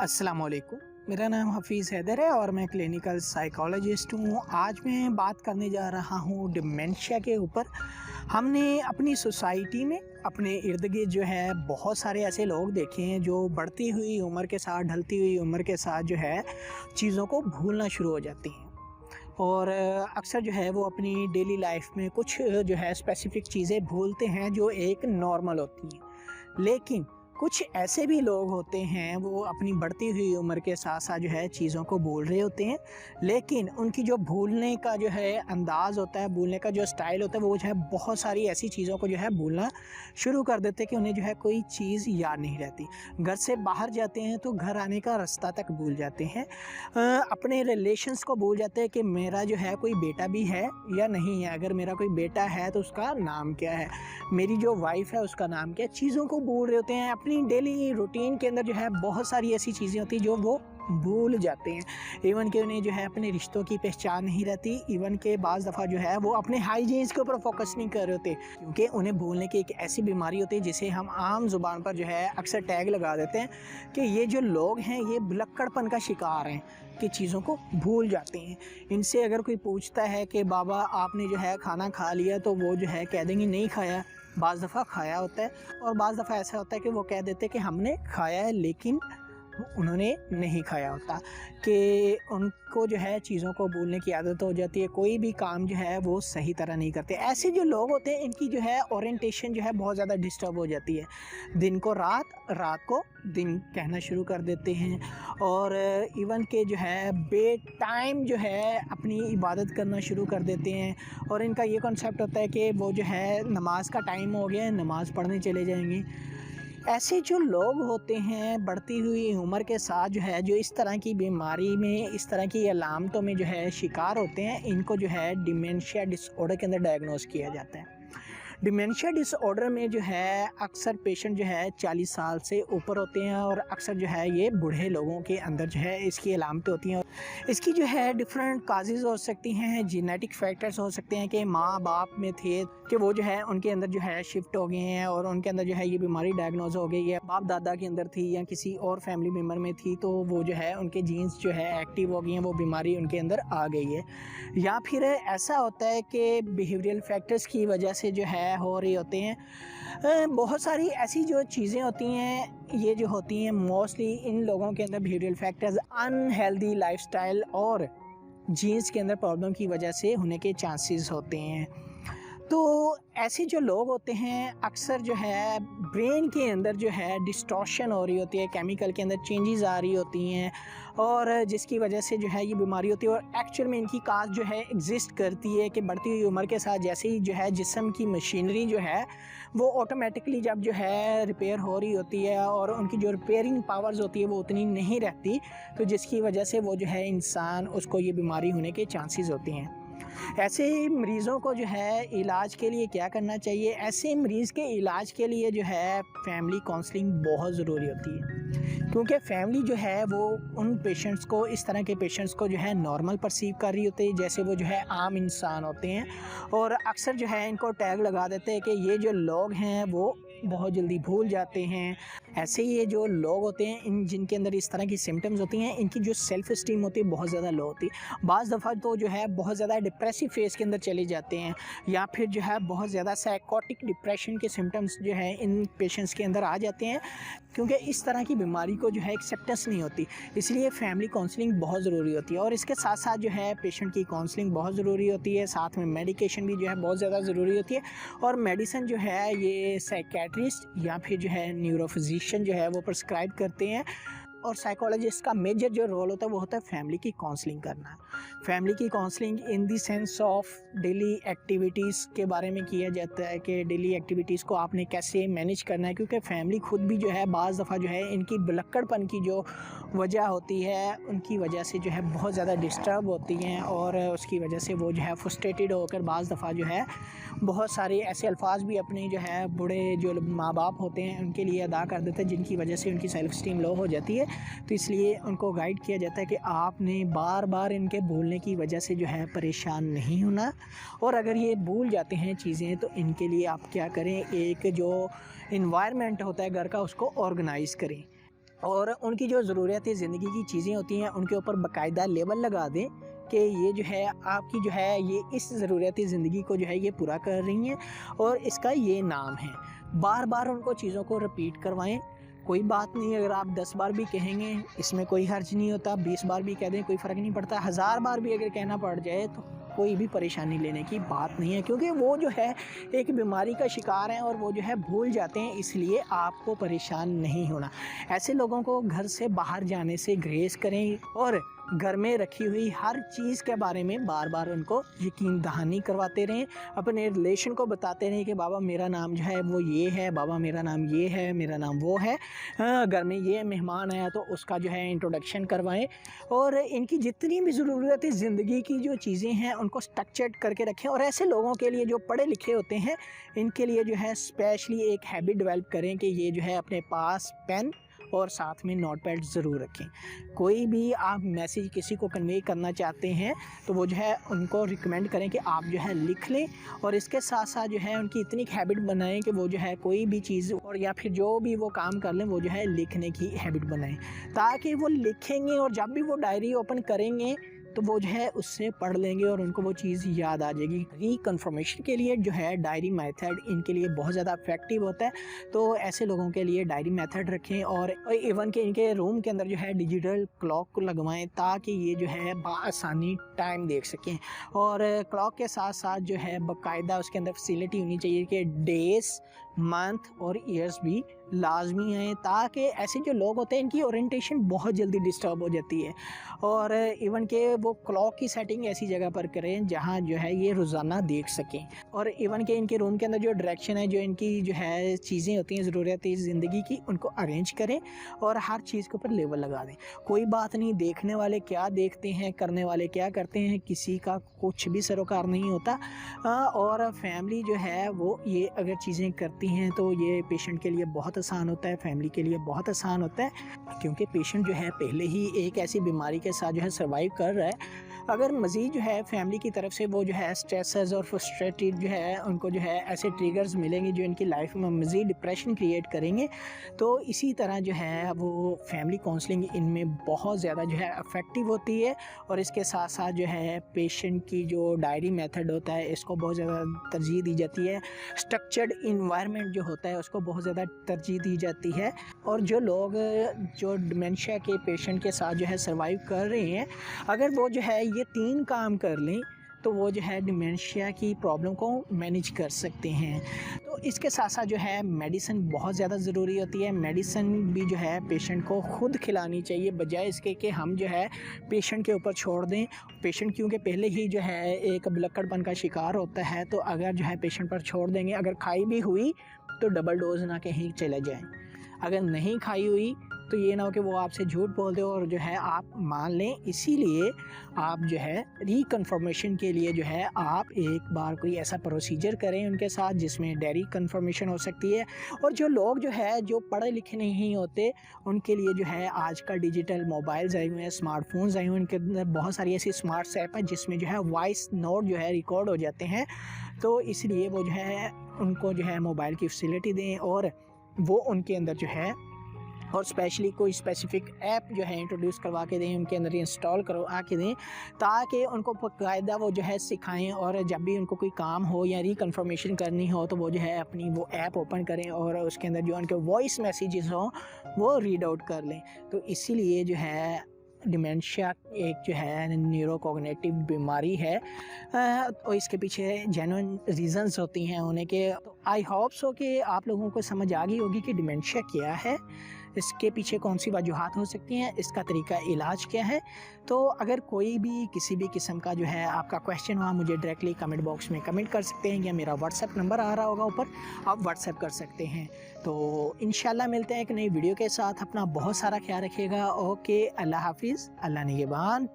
अस्सलामुअलैकुम। मेरा नाम हफीज़ हैदर है और मैं क्लिनिकल साइकोलॉजिस्ट हूँ। आज मैं बात करने जा रहा हूँ डिमेंशिया के ऊपर। हमने अपनी सोसाइटी में अपने इर्द गिर्द जो है बहुत सारे ऐसे लोग देखे हैं जो बढ़ती हुई उम्र के साथ, ढलती हुई उम्र के साथ जो है चीज़ों को भूलना शुरू हो जाती हैं और अक्सर जो है वो अपनी डेली लाइफ में कुछ जो है स्पेसिफ़िक चीज़ें भूलते हैं जो एक नॉर्मल होती हैं। लेकिन कुछ ऐसे भी लोग होते हैं वो अपनी बढ़ती हुई उम्र के साथ साथ जो है चीज़ों को भूल रहे होते हैं, लेकिन उनकी जो भूलने का जो है अंदाज़ होता है, भूलने का जो स्टाइल होता है, वो जो है बहुत सारी ऐसी चीज़ों को जो है भूलना शुरू कर देते हैं कि उन्हें जो है कोई चीज़ याद नहीं रहती। घर से बाहर जाते हैं तो घर आने का रास्ता तक भूल जाते हैं। अपने रिलेशंस को भूल जाते हैं कि मेरा जो है कोई बेटा भी है या नहीं है, अगर मेरा कोई बेटा है तो उसका नाम क्या है, मेरी जो वाइफ है उसका नाम क्या है। चीज़ों को भूल रहे होते हैं। अपनी डेली रूटीन के अंदर जो है बहुत सारी ऐसी चीज़ें होती हैं जो वो भूल जाते हैं। इवन कि उन्हें जो है अपने रिश्तों की पहचान नहीं रहती। इवन के बाज़ दफ़ा जो है वो अपने हाइजीन्स के ऊपर फोकस नहीं कर रहे होते, क्योंकि उन्हें भूलने की एक ऐसी बीमारी होती है जिसे हम आम ज़ुबान पर जो है अक्सर टैग लगा देते हैं कि ये जो लोग हैं ये भुलक्कड़पन का शिकार हैं, कि चीज़ों को भूल जाते हैं। इनसे अगर कोई पूछता है कि बाबा आपने जो है खाना खा लिया, तो वो जो है कह देंगे नहीं खाया। बाज़ दफ़ा खाया होता है और बाज़ दफ़ा ऐसा होता है कि वो कह देते हैं कि हमने खाया है, लेकिन उन्होंने नहीं खाया होता, कि उनको जो है चीज़ों को भूलने की आदत हो जाती है। कोई भी काम जो है वो सही तरह नहीं करते। ऐसे जो लोग होते हैं इनकी जो है ओरिएंटेशन जो है बहुत ज़्यादा डिस्टर्ब हो जाती है। दिन को रात, रात को दिन कहना शुरू कर देते हैं और इवन के जो है बे टाइम जो है अपनी इबादत करना शुरू कर देते हैं। और इनका ये कॉन्सेप्ट होता है कि वो जो है नमाज का टाइम हो गया है, नमाज़ पढ़ने चले जाएंगे। ऐसे जो लोग होते हैं बढ़ती हुई उम्र के साथ जो है जो इस तरह की बीमारी में, इस तरह की अलामतों में जो है शिकार होते हैं, इनको जो है डिमेंशिया डिसऑर्डर के अंदर डायग्नोस किया जाता है। डिमेंशिया डिसऑर्डर में जो है अक्सर पेशेंट जो है 40 साल से ऊपर होते हैं और अक्सर जो है ये बूढ़े लोगों के अंदर जो है इसकी अलामतें होती हैं। इसकी जो है डिफरेंट काजेज़ हो सकती हैं, जेनेटिक फैक्टर्स हो सकते हैं कि माँ बाप में थे कि वो जो है उनके अंदर जो है शिफ्ट हो गए हैं और उनके अंदर जो है ये बीमारी डायग्नोज हो गई है। बाप दादा के अंदर थी या किसी और फैमिली मेम्बर में थी, तो वो जो है उनके जीन्स जो है एक्टिव हो गई हैं, वो बीमारी उनके अंदर आ गई है। या फिर ऐसा होता है कि बिहेवियरल फैक्टर्स की वजह से जो है हो रही होते हैं। बहुत सारी ऐसी जो चीज़ें होती हैं, ये जो होती हैं मोस्टली इन लोगों के अंदर बिहेवियरल फैक्टर्स अनहेल्दी लाइफस्टाइल और जीन्स के अंदर प्रॉब्लम की वजह से होने के चांसेस होते हैं। तो ऐसे जो लोग होते हैं अक्सर जो है ब्रेन के अंदर जो है डिस्टॉर्शन हो रही होती है, केमिकल के अंदर चेंजेस आ रही होती हैं और जिसकी वजह से जो है ये बीमारी होती है। और एक्चुअल में इनकी काज जो है एग्जिस्ट करती है कि बढ़ती हुई उम्र के साथ जैसे ही जो है जिस्म की मशीनरी जो है वो ऑटोमेटिकली जब जो है रिपेयर हो रही होती है और उनकी जो रिपेयरिंग पावर्स होती है वो उतनी नहीं रहती, तो जिसकी वजह से वो जो है इंसान उसको ये बीमारी होने के चांसेस होते हैं। ऐसे मरीज़ों को जो है इलाज के लिए क्या करना चाहिए? ऐसे मरीज़ के इलाज के लिए जो है फैमिली काउंसलिंग बहुत ज़रूरी होती है, क्योंकि फैमिली जो है वो उन पेशेंट्स को, इस तरह के पेशेंट्स को जो है नॉर्मल परसीव कर रही होती है, जैसे वो जो है आम इंसान होते हैं। और अक्सर जो है इनको टैग लगा देते हैं कि ये जो लोग हैं वो बहुत जल्दी भूल जाते हैं। ऐसे ही ये जो लोग होते हैं इन जिनके अंदर इस तरह की सिम्टम्स होती हैं, इनकी जो सेल्फ़ इस्टीम होती है बहुत ज़्यादा लो होती है। बाज़ दफ़ा तो जो है बहुत ज़्यादा डिप्रेसिव फेज़ के अंदर चले जाते हैं, या फिर जो है बहुत ज़्यादा साइकोटिक डिप्रेशन के सिम्टम्स जो है इन पेशेंट्स के अंदर आ जाते हैं, क्योंकि इस तरह की बीमारी को जो है एक्सेप्टेंस नहीं होती। इसलिए फैमिली काउंसलिंग बहुत ज़रूरी होती है और इसके साथ साथ जो है पेशेंट की काउंसलिंग बहुत ज़रूरी होती है। साथ में मेडिकेशन भी जो है बहुत ज़्यादा ज़रूरी होती है। और मेडिसिन जो है ये साइकेट्रिस्ट या फिर जो है न्यूरोफिजिशियन जो है वो प्रिस्क्राइब करते हैं। और साइकोलॉजिस्ट का मेजर जो रोल होता है वो होता है फैमिली की काउंसलिंग करना। फैमिली की counselling in the sense of daily activities के बारे में किया जाता है कि डेली एक्टिविटीज़ को आपने कैसे मैनेज करना है, क्योंकि फैमिली खुद भी जो है बाज़ दफ़ा जो है इनकी भुलक्कड़पन की जो वजह होती है उनकी वजह से जो है बहुत ज़्यादा डिस्टर्ब होती हैं और उसकी वजह से वो जो है फ्रस्ट्रेटेड होकर बाज़ दफ़ा जो है बहुत सारे ऐसे अल्फाज भी अपने जो है बूढ़े जो माँ बाप होते हैं उनके लिए अदा कर देते हैं, जिनकी वजह से उनकी सेल्फ़ स्टीम लो हो जाती है। तो इसलिए उनको गाइड किया जाता है कि आपने बार बार इनके भूलने की वजह से जो है परेशान नहीं होना, और अगर ये भूल जाते हैं चीज़ें तो इनके लिए आप क्या करें, एक जो इन्वायरमेंट होता है घर का उसको ऑर्गेनाइज़ करें। और उनकी जो ज़रूरियाती ज़िंदगी की चीज़ें होती हैं उनके ऊपर बाकायदा लेबल लगा दें कि ये जो है आपकी जो है ये इस ज़रूरियाती ज़िंदगी को जो है ये पूरा कर रही हैं और इसका ये नाम है। बार बार उनको चीज़ों को रिपीट करवाएं। कोई बात नहीं, अगर आप 10 बार भी कहेंगे इसमें कोई हर्ज नहीं होता, 20 बार भी कह दें कोई फ़र्क नहीं पड़ता, 1000 बार भी अगर कहना पड़ जाए तो कोई भी परेशानी लेने की बात नहीं है, क्योंकि वो जो है एक बीमारी का शिकार हैं और वो जो है भूल जाते हैं, इसलिए आपको परेशान नहीं होना। ऐसे लोगों को घर से बाहर जाने से ग्रेस करें और घर में रखी हुई हर चीज़ के बारे में बार बार उनको यकीन दहानी करवाते रहें। अपने रिलेशन को बताते रहें कि बाबा मेरा नाम जो है वो ये है, बाबा मेरा नाम ये है, मेरा नाम वो है, घर में ये मेहमान आया तो उसका जो है इंट्रोडक्शन करवाएं। और इनकी जितनी भी ज़रूरत है ज़िंदगी की जो चीज़ें हैं उनको स्ट्रक्चर्ड करके रखें। और ऐसे लोगों के लिए जो पढ़े लिखे होते हैं इनके लिए जो है स्पेशली एक हैबिट डेवलप करें कि ये जो है अपने पास पेन और साथ में नोट पैड ज़रूर रखें। कोई भी आप मैसेज किसी को कन्वे करना चाहते हैं तो वो जो है उनको रिकमेंड करें कि आप जो है लिख लें, और इसके साथ साथ जो है उनकी इतनी हैबिट बनाएं कि वो जो है कोई भी चीज़ और या फिर जो भी वो काम कर लें वो जो है लिखने की हैबिट बनाएं, ताकि वो लिखेंगे और जब भी वो डायरी ओपन करेंगे तो वो जो है उससे पढ़ लेंगे और उनको वो चीज़ याद आ जाएगी। रिकन्फर्मेशन के लिए जो है डायरी मेथड इनके लिए बहुत ज़्यादा इफेक्टिव होता है, तो ऐसे लोगों के लिए डायरी मेथड रखें। और इवन के इनके रूम के अंदर जो है डिजिटल क्लॉक को लगवाएं ताकि ये जो है बआसानी टाइम देख सकें। और क्लॉक के साथ साथ जो है बाकायदा उसके अंदर फैसिलिटी होनी चाहिए कि डेज़, मंथ और ईयर्स भी लाजमी हैं, ताकि ऐसे जो लोग होते हैं इनकी ओरिएंटेशन बहुत जल्दी डिस्टर्ब हो जाती है। और इवन के वो क्लॉक की सेटिंग ऐसी जगह पर करें जहाँ जो है ये रोज़ाना देख सकें। और इवन के इनके रूम के अंदर जो डायरेक्शन है, जो इनकी जो है चीज़ें होती हैं ज़रूरियाती ज़िंदगी की, उनको अरेंज करें और हर चीज़ के ऊपर लेबल लगा दें। कोई बात नहीं, देखने वाले क्या देखते हैं, करने वाले क्या करते हैं, किसी का कुछ भी सरोकार नहीं होता। और फैमिली जो है वो ये अगर चीज़ें करती हैं तो ये पेशेंट के लिए बहुत आसान होता है, फैमिली के लिए बहुत आसान होता है, क्योंकि पेशेंट जो है पहले ही एक ऐसी बीमारी के साथ जो है सर्वाइव कर रहा है। अगर मज़ीद जो है फैमिली की तरफ से वो जो है स्ट्रेसेस और फ्रस्ट्रेटेड जो है उनको जो है ऐसे ट्रिगर्स मिलेंगे जो इनकी लाइफ में मज़ीद डिप्रेशन क्रिएट करेंगे, तो इसी तरह जो है वो फैमिली काउंसलिंग इनमें बहुत ज़्यादा जो है इफ़ेक्टिव होती है। और इसके साथ साथ जो है पेशेंट की जो डायरी मेथड होता है इसको बहुत ज़्यादा तरजीह दी जाती है। स्ट्रक्चर्ड इन्वायरमेंट जो होता है उसको बहुत ज़्यादा तरजीह दी जाती है। और जो लोग जो डिमेंशिया के पेशेंट के साथ जो है सर्वाइव कर रहे हैं, अगर वो जो है ये 3 काम कर लें तो वो जो है डिमेंशिया की प्रॉब्लम को मैनेज कर सकते हैं। तो इसके साथ साथ जो है मेडिसिन बहुत ज़्यादा ज़रूरी होती है। मेडिसिन भी जो है पेशेंट को खुद खिलानी चाहिए, बजाय इसके कि हम जो है पेशेंट के ऊपर छोड़ दें। पेशेंट क्योंकि पहले ही जो है एक भुलक्कड़पन का शिकार होता है, तो अगर जो है पेशेंट पर छोड़ देंगे, अगर खाई भी हुई तो डबल डोज ना कहीं चले जाएं। अगर नहीं खाई हुई तो ये ना हो कि वो आपसे झूठ बोल दे और जो है आप मान लें। इसीलिए आप जो है रिकन्फर्मेशन के लिए जो है आप एक बार कोई ऐसा प्रोसीजर करें उनके साथ जिसमें डायरी कन्फर्मेशन हो सकती है। और जो लोग जो है जो पढ़े लिखे नहीं होते उनके लिए जो है आजकल डिजिटल मोबाइल्स आए हुए हैं, स्मार्टफोन्स आए हुए हैं, उनके अंदर बहुत सारी ऐसी स्मार्ट ऐप है जिसमें जो है वॉइस नोट जो है रिकॉर्ड हो जाते हैं। तो इसलिए वो जो है उनको जो है मोबाइल की फैसिलिटी दें और वो उनके अंदर जो है और स्पेशली कोई स्पेसिफिक ऐप जो है इंट्रोड्यूस करवा के दें, उनके अंदर इंस्टॉल करवा के दें, ताकि उनको बाकायदा वो जो है सिखाएं। और जब भी उनको कोई काम हो या रिकन्फर्मेशन करनी हो तो वो जो है अपनी वो ऐप ओपन करें और उसके अंदर जो उनके वॉइस मैसेजेस हों वो रीड आउट कर लें। तो इसीलिए जो है डिमेंशिया एक जो है न्यूरोकॉग्निटिव बीमारी है और इसके पीछे जेन्युइन रीजंस होती हैं होने के। तो आई होप सो कि आप लोगों को समझ आ गई होगी कि डिमेंशिया क्या है, इसके पीछे कौन सी वजूहात हो सकती हैं, इसका तरीका इलाज क्या है। तो अगर कोई भी किसी भी किस्म का जो है आपका क्वेश्चन हुआ, मुझे डायरेक्टली कमेंट बॉक्स में कमेंट कर सकते हैं या मेरा व्हाट्सएप नंबर आ रहा होगा ऊपर, आप व्हाट्सएप कर सकते हैं। तो इंशाल्लाह मिलते हैं एक नई वीडियो के साथ। अपना बहुत सारा ख्याल रखिएगा। ओके, अल्लाह हाफिज़, अल्लाह निगहबान।